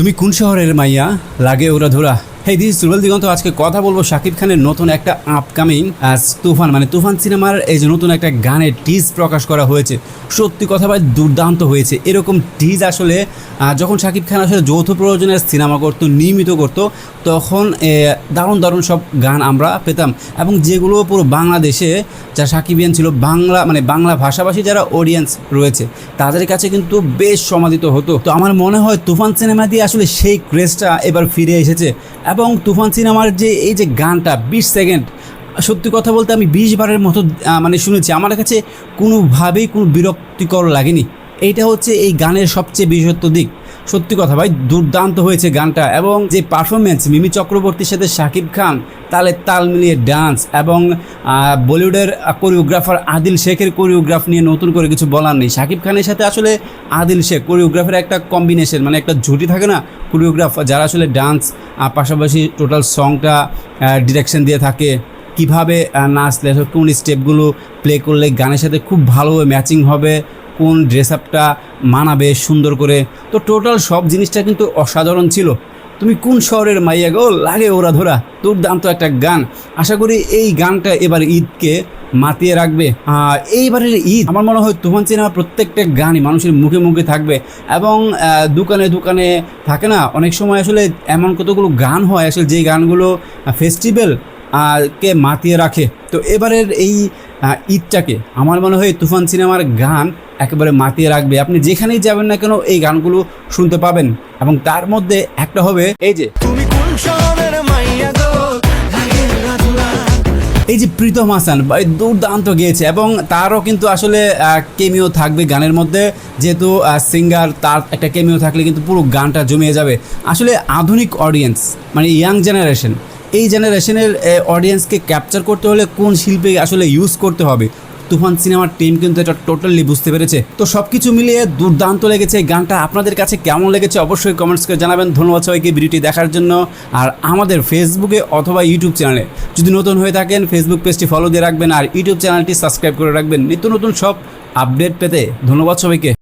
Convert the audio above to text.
তুমি কোন শহরের মাইয়া লাগে ওরা ধরা। হেই দিস রুবেল দিগন্ত। আজকে কথা বলবো শাকিব খানের নতুন একটা আপকামিং তুফান তুফান সিনেমার এই যে নতুন একটা গানের টিজ প্রকাশ করা হয়েছে। সত্যি কথা ভাই দুর্দান্ত হয়েছে। এরকম টিজ আসলে যখন শাকিব খান আসলে যৌথ প্রয়োজনের সিনেমা করতো, নিয়মিত করতো, তখন দারুণ দারুণ সব গান আমরা পেতাম, এবং যেগুলো পুরো বাংলাদেশে যা সাকিবিয়ান ছিল, বাংলা ভাষাভাষী যারা অডিয়েন্স রয়েছে তাদের কাছে কিন্তু বেশ সমাদিত হতো। তো আমার মনে হয় তুফান সিনেমা দিয়ে আসলে সেই ক্রেজটা এবার ফিরে এসেছে। এবং তুফান সিনেমার যে এই যে গানটা 20 সেকেন্ড, সত্যি কথা বলতে আমি 20 বারের মতো শুনেছি। আমার কাছে কোনোভাবেই কোনো বিরক্তিকর লাগেনি। এইটা হচ্ছে এই গানের সবচেয়ে বিশেষত্ব দিক। সত্যি কথা ভাই দুর্দান্ত হয়েছে গানটা, এবং যে পারফরমেন্স মিমি চক্রবর্তীর সাথে শাকিব খান তাল মিলিয়ে ডান্স, এবং বলিউডের কোরিওগ্রাফার আদিল শেখের কোরিওগ্রাফ নিয়ে নতুন করে কিছু বলার নেই। শাকিব খানের সাথে আসলে আদিল শেখ কোরিওগ্রাফের একটা কম্বিনেশন, একটা জুটি থাকে না কোরিওগ্রাফ, যারা আসলে ডান্স পাশাপাশি টোটাল সংটা ডিরেকশন দিয়ে থাকে, কীভাবে নাচলে কোন স্টেপগুলো প্লে করলে গানের সাথে খুব ভালোভাবে ম্যাচিং হবে, কোন ড্রেস আপটা মানাবে সুন্দর করে। তো টোটাল সব জিনিসটা কিন্তু অসাধারণ ছিল। তুমি কোন শহরের মাইয়া গো লাগে ওরা ধরা, দুর্দান্ত একটা গান। আশা করি এই গানটা এবার ঈদকে মাতিয়ে রাখবে। এইবারের ঈদ আমার মনে হয় তুফান সিনেমার প্রত্যেকটা গানই মানুষের মুখে মুখে থাকবে, এবং দোকানে দোকানে থাকে না অনেক সময় আসলে এমন কতগুলো গান হয় আসলে যেই গানগুলো ফেস্টিভ্যাল কে মাতিয়ে রাখে। তো এবারের এই ঈদটাকে আমার মনে হয় তুফান সিনেমার গান একেবারে মাতিয়ে রাখবে। আপনি যেখানেই যাবেন না কেন এই গানগুলো শুনতে পাবেন, এবং তার মধ্যে একটা হবে এই যে তুমি কোন শহরের মাইয়া গো, এই যে প্রীতম হাসান ভাই দুর্দান্ত গেয়েছে, এবং তারও কিন্তু আসলে কেমিও থাকবে গানের মধ্যে। যেহেতু সিঙ্গার, তার একটা কেমিও থাকলে কিন্তু পুরো গানটা জমিয়ে যাবে। আসলে আধুনিক অডিয়েন্স ইয়াং জেনারেশন, এই জেনারেশনের অডিয়েন্সকে ক্যাপচার করতে হলে কোন শিল্পী আসলে ইউজ করতে হবে, তুফান সিনেমার টিম কিন্তু এটা টোটালি বুঝতে পেরেছে। তো সব কিছু মিলিয়ে দুর্দান্ত লেগেছে এই গানটা। আপনাদের কাছে কেমন লেগেছে অবশ্যই কমেন্টস করে জানাবেন। ধন্যবাদ সবাইকে ভিডিওটি দেখার জন্য। আর আমাদের ফেসবুকে অথবা ইউটিউব চ্যানেলে যদি নতুন হয়ে থাকেন ফেসবুক পেজটি ফলো দিয়ে রাখবেন, আর ইউটিউব চ্যানেলটি সাবস্ক্রাইব করে রাখবেন নিত্য নতুন সব আপডেট পেতে। ধন্যবাদ সবাইকে।